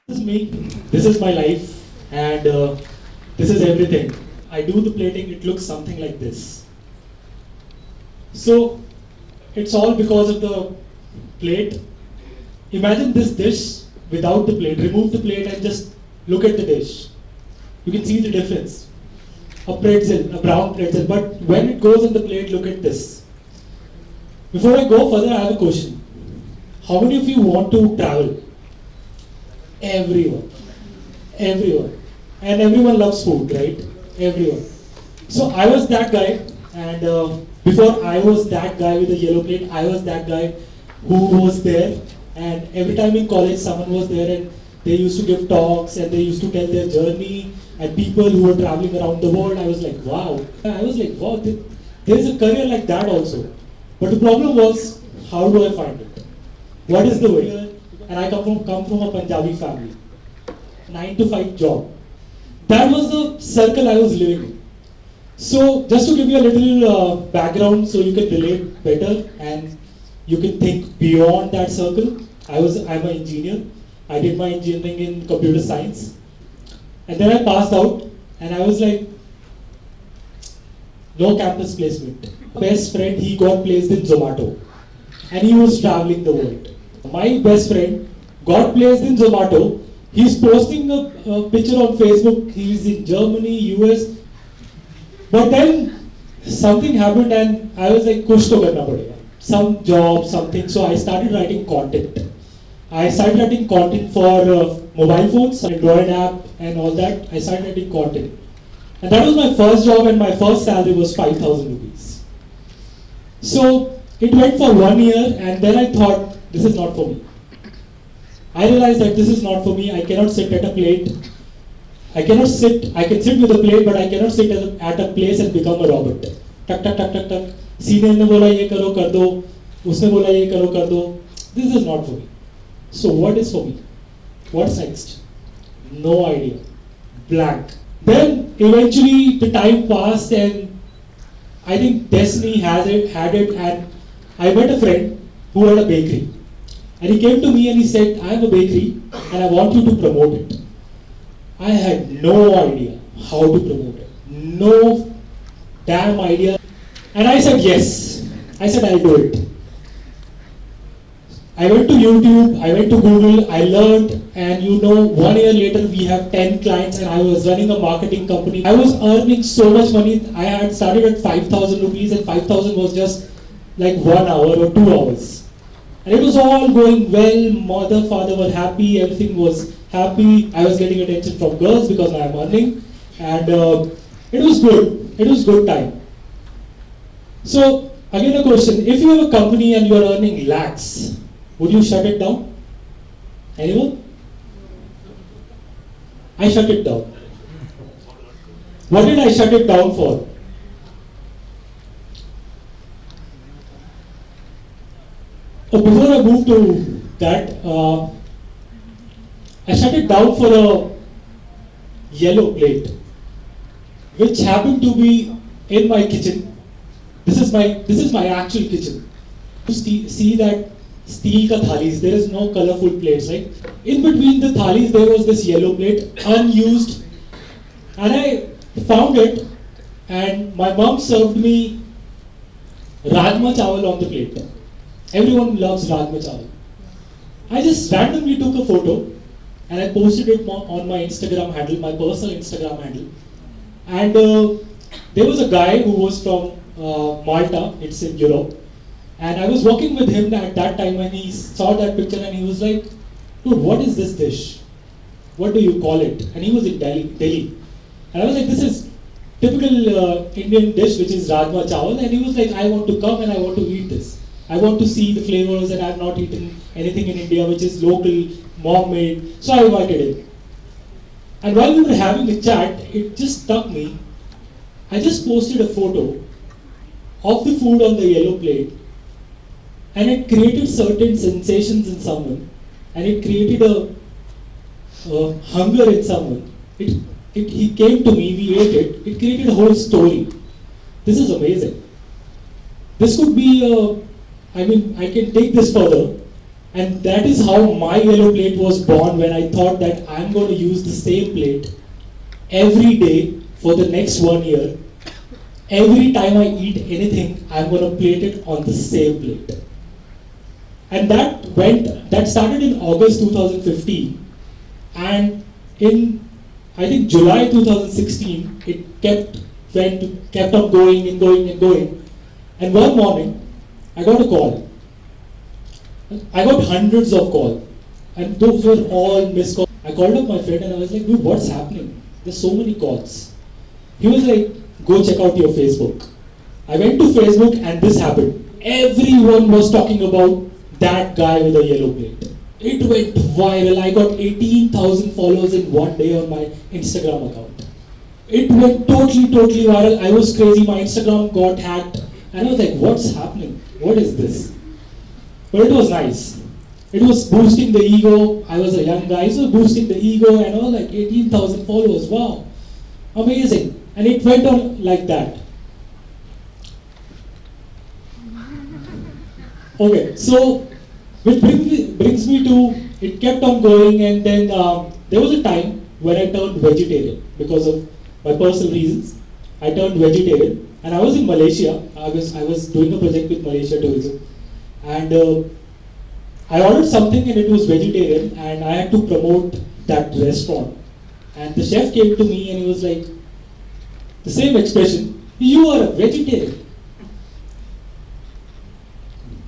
This is me, this is my life, and this is everything. I do the plating, it looks something like this. So, it's all because of the plate. Imagine this dish without the plate. Remove the plate and just look at the dish. You can see the difference. A pretzel, a brown pretzel, but when it goes on the plate, look at this. Before I go further, I have a question. How many of you want to travel? Everyone. Everyone. And everyone loves food, right? Everyone. So I was that guy, and before I was that guy with the yellow plate, I was that guy who was there, and every time in college someone was there and they used to give talks and they used to tell their journey and people who were traveling around the world. I was like, wow. There is a career like that also. But the problem was, how do I find it? What is the way? And I come from a Punjabi family. 9 to 5 job. That was the circle I was living in. So just to give you a little background so you can relate better and you can think beyond that circle. I'm an engineer. I did my engineering in computer science. And then I passed out and I was like, no campus placement. Best friend, he got placed in Zomato. And he was traveling the world. My best friend got placed in Zomato. He's posting a picture on Facebook. He's in Germany, US. But then something happened and I was like, kuch to karna padega. Some job, something. So I started writing content. I started writing content for mobile phones, Android app and all that. I started writing content. And that was my first job and my first salary was 5,000 rupees. So it went for 1 year and then I thought, this is not for me. I realized that this is not for me. I cannot sit at a plate. I can sit with a plate, but I cannot sit at a place and become a robot. Tuck, tuck, tuck, tuck, tuck. Senior ne bola ye karo kar do. Usne bola ye karo kar do. This is not for me. So what is for me? What's next? No idea. Blank. Then eventually the time passed and I think destiny had it, and I met a friend who had a bakery. And he came to me and he said, I have a bakery and I want you to promote it. I had no idea how to promote it. No damn idea. And I said yes. I said I'll do it. I went to YouTube, I went to Google, I learned, and 1 year later we have 10 clients and I was running a marketing company. I was earning so much money. I had started at 5,000 rupees and 5,000 was just like 1 hour or 2 hours. And it was all going well, mother, father were happy, everything was happy. I was getting attention from girls because I am earning. And it was good. It was good time. So, again a question. If you have a company and you are earning lakhs, would you shut it down? Anyone? I shut it down. What did I shut it down for? Before I move to that, I shut it down for a yellow plate, which happened to be in my kitchen. This is my actual kitchen. You see that steel ka thalis, there is no colorful plates, right? In between the thalis, there was this yellow plate, unused, and I found it, and my mom served me rajma chawal on the plate. Everyone loves rajma chawal. I just randomly took a photo and I posted it on my Instagram handle, my personal Instagram handle. And there was a guy who was from Malta, it's in Europe. And I was working with him at that time when he saw that picture and he was like, dude, what is this dish? What do you call it? And he was in Delhi. And I was like, this is typical Indian dish, which is rajma chawal. And he was like, I want to come and I want to eat this. I want to see the flavors and I have not eaten anything in India which is local, mom made. So I invited him. And while we were having a chat, it just struck me. I just posted a photo of the food on the yellow plate. And it created certain sensations in someone, and it created a hunger in someone. He came to me, we ate it, it created a whole story. This is amazing. This could be, I can take this further And that is how my yellow plate was born, when I thought that I'm going to use the same plate every day for the next 1 year. Every time I eat anything, I'm going to plate it on the same plate. And that started in August 2015, and in, I think, July 2016, it kept on going and going and going. And one morning, I got a call. I got hundreds of calls, and those were all missed calls. I called up my friend and I was like, dude, what's happening? There's so many calls. He was like, go check out your Facebook. I went to Facebook and this happened. Everyone was talking about that guy with a yellow plate. It went viral. I got 18,000 followers in one day on my Instagram account. It went totally viral. I was crazy. My Instagram got hacked. And I was like, what's happening? What is this? But it was nice. It was boosting the ego. I was a young guy, so boosting the ego and all, like 18,000 followers. Wow. Amazing. And it went on like that. Okay, so which brings me to, it kept on going, and then there was a time when I turned vegetarian because of my personal reasons. I turned vegetarian, and I was in Malaysia. I was doing a project with Malaysia Tourism, and I ordered something and it was vegetarian, and I had to promote that restaurant. And the chef came to me and he was like, the same expression, you are a vegetarian.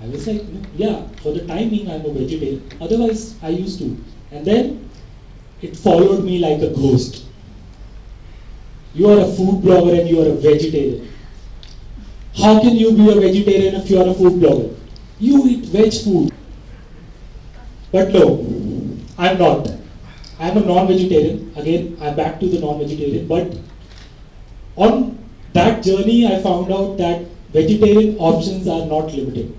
I was like, no, yeah, for the time being I'm a vegetarian. Otherwise, I used to. And then it followed me like a ghost. You are a food blogger and you are a vegetarian. How can you be a vegetarian if you are a food blogger? You eat veg food. But no, I'm not. I'm a non-vegetarian. Again, I'm back to the non-vegetarian. But on that journey, I found out that vegetarian options are not limited.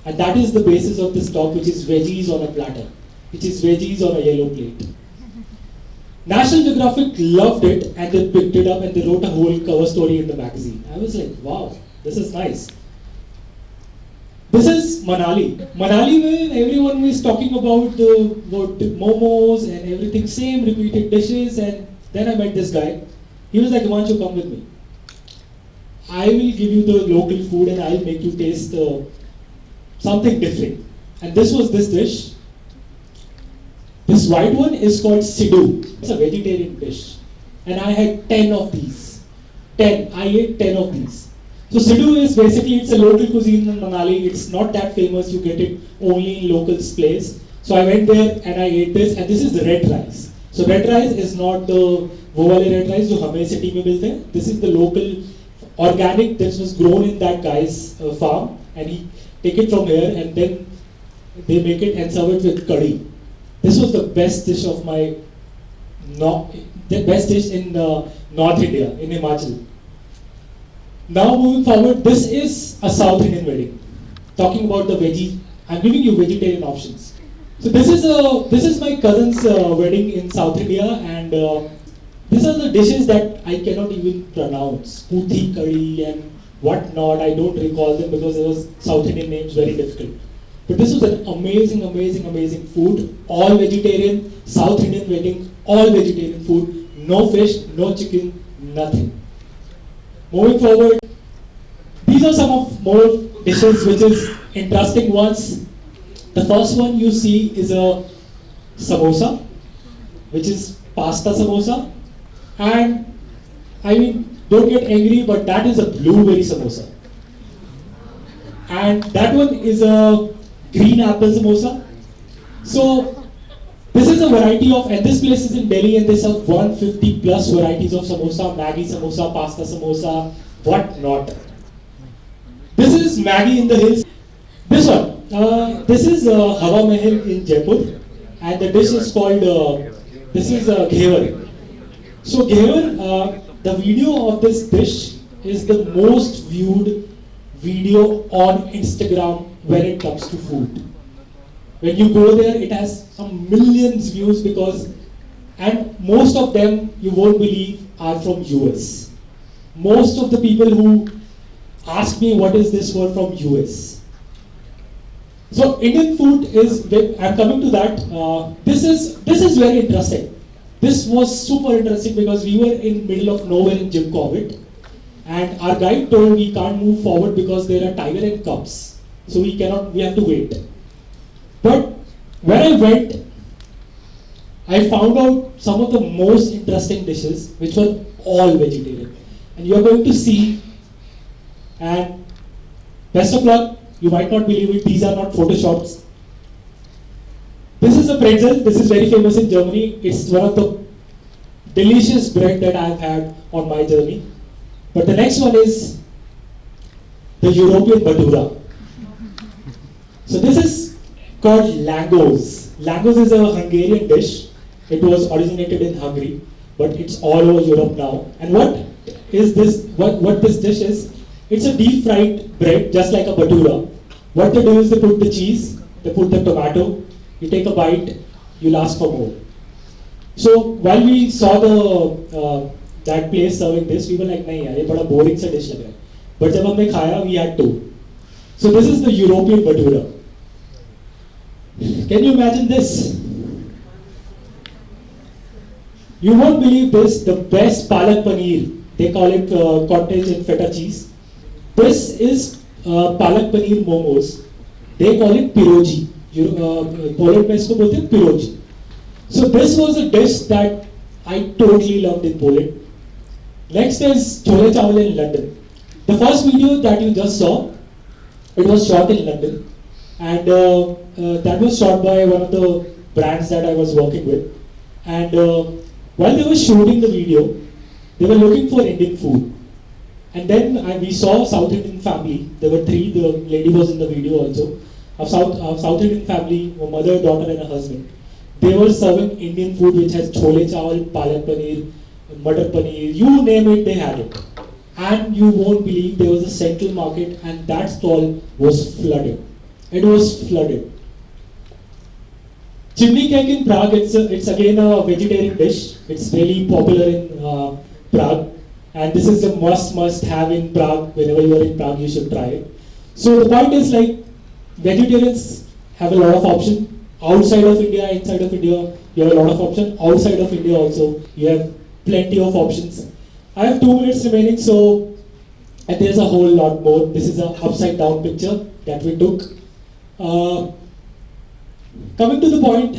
And that is the basis of this talk, which is veggies on a platter, which is veggies on a yellow plate. National Geographic loved it, and they picked it up and they wrote a whole cover story in the magazine. I was like, wow, this is nice. This is Manali. Manali, where everyone is talking about the momos and everything, same repeated dishes. And then I met this guy. He was like, Himanshu, come with me. I will give you the local food and I'll make you taste something different. And this was this dish. This white one is called sidhu. It's a vegetarian dish. And I had 10 of these. 10. I ate 10 of these. So sidhu is basically, it's a local cuisine in Manali. It's not that famous. You get it only in local place. So I went there and I ate this, and this is the red rice. So red rice is not the वो वाले red rice जो हमें city में मिलते हैं. This is the local organic that was grown in that guy's farm, and he take it from here and then they make it and serve it with curry. This was the best dish of my, the best dish in North India, in Himachal. Now moving forward, this is a South Indian wedding. Talking about the veggie, I'm giving you vegetarian options. So this is my cousin's wedding in South India, and these are the dishes that I cannot even pronounce. Puthi curry and whatnot. I don't recall them because it was South Indian names, very difficult. But this was an amazing food. All vegetarian, South Indian wedding, all vegetarian food. No fish, no chicken, nothing. Moving forward, these are some of more dishes which is interesting ones. The first one you see is a samosa, which is pasta samosa. And I mean, don't get angry, but that is a blueberry samosa. And that one is a green apple samosa. So this is a variety of, and this place is in Delhi, and they serve 150 plus varieties of samosa, Maggi samosa, pasta samosa, what not. This is Maggi in the Hills. This one, this is Hawa Mahal in Jaipur, and the dish is called, this is Ghevar. So Ghevar, the video of this dish is the most viewed video on Instagram when it comes to food. When you go there, it has some millions views because, and most of them, you won't believe, are from US. Most of the people who ask me what is this were from US. So Indian food is, I'm coming to that. This is very interesting. This was super interesting because we were in middle of nowhere in Jim Corbett, and our guide told we can't move forward because there are tiger and cubs. So we have to wait. But when I went, I found out some of the most interesting dishes which were all vegetarian. And you are going to see, and best of luck, you might not believe it, these are not photoshops. This is a pretzel, this is very famous in Germany. It's one of the delicious bread that I have had on my journey. But the next one is the European Badura. So this is called langos. Langos is a Hungarian dish. It was originated in Hungary, but it's all over Europe now. And what is this? What this dish is? It's a deep fried bread, just like a Badura. What they do is they put the cheese, they put the tomato, you take a bite, you'll ask for more. So while we saw the that place serving this, we were like, nahi yaar, ye bada boring sa dish lag raha hai. But jab humne khaya, we had two. So this is the European Badura. Can you imagine this? You won't believe this, the best palak paneer, they call it cottage and feta cheese. This is palak paneer momos. They call it pirogi. Poland mein isko bolte hain pirogi. So this was a dish that I totally loved in Poland. Next is chole chawal in London. The first video that you just saw, it was shot in London, and that was shot by one of the brands that I was working with. And while they were shooting the video, they were looking for Indian food. And then we saw South Indian family. There were three. The lady was in the video also. Of South Indian family, a mother, daughter, and a husband. They were serving Indian food which has chole chawal, palak paneer, matar paneer, you name it, they had it. And you won't believe there was a central market and that stall was flooded. It was flooded. Chimney cake in Prague, it's again a vegetarian dish. It's really popular in Prague. And this is a must have in Prague. Whenever you are in Prague, you should try it. So the point is, like, vegetarians have a lot of options. Outside of India, inside of India, you have a lot of options. Outside of India also, you have plenty of options. I have 2 minutes remaining, so, and there's a whole lot more. This is an upside down picture that we took. Coming to the point,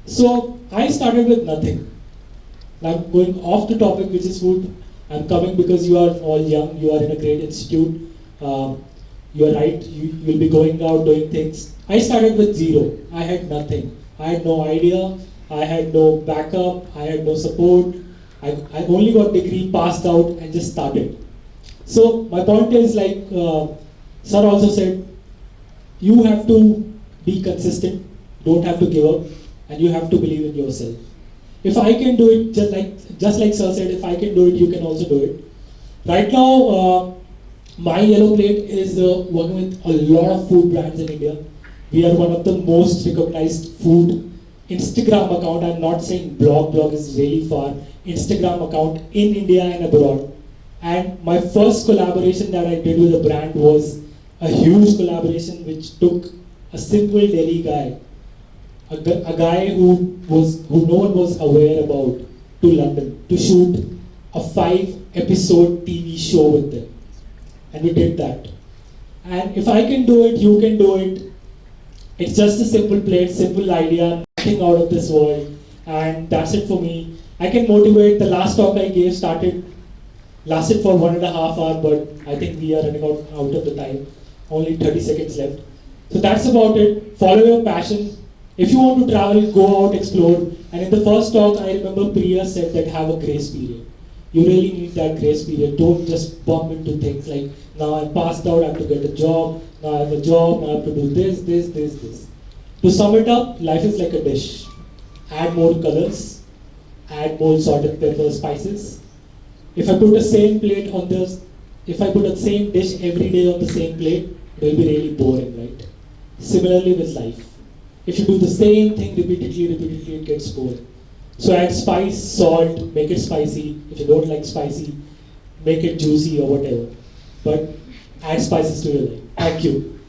so I started with nothing. Now going off the topic, which is food, I'm coming because you are all young, you are in a great institute, you are right, you will be going out doing things. I started with zero. I had nothing. I had no idea, I had no backup, I had no support. I only got degree, passed out, and just started. So my point is, like sir also said, you have to be consistent, don't have to give up, and you have to believe in yourself. If I can do it, just like sir said, if I can do it, you can also do it. Right now, my yellow plate is working with a lot of food brands in India. We are one of the most recognized food Instagram account. I'm not saying blog is really far. Instagram account in India and abroad. And my first collaboration that I did with a brand was a huge collaboration which took a simple Delhi guy, a guy who no one was aware about, to London to shoot a 5-episode TV show with them. And we did that. And if I can do it, you can do it. It's just a simple plate, simple idea, nothing out of this world. And that's it for me. I can motivate. The last talk I gave lasted for 1.5 hours, but I think we are running out of the time. Only 30 seconds left. So that's about it. Follow your passion. If you want to travel, go out, explore. And in the first talk, I remember Priya said that have a grace period. You really need that grace period. Don't just bump into things like, now I'm passed out, I have to get a job. Now I have a job, now I have to do this. To sum it up, life is like a dish. Add more colors, add more salt and pepper, spices. If I put the same plate on this, if I put the same dish every day on the same plate, it will be really boring, right? Similarly with life. If you do the same thing repeatedly, it gets boring. So add spice, salt, make it spicy. If you don't like spicy, make it juicy or whatever. But add spices to your life. Thank you.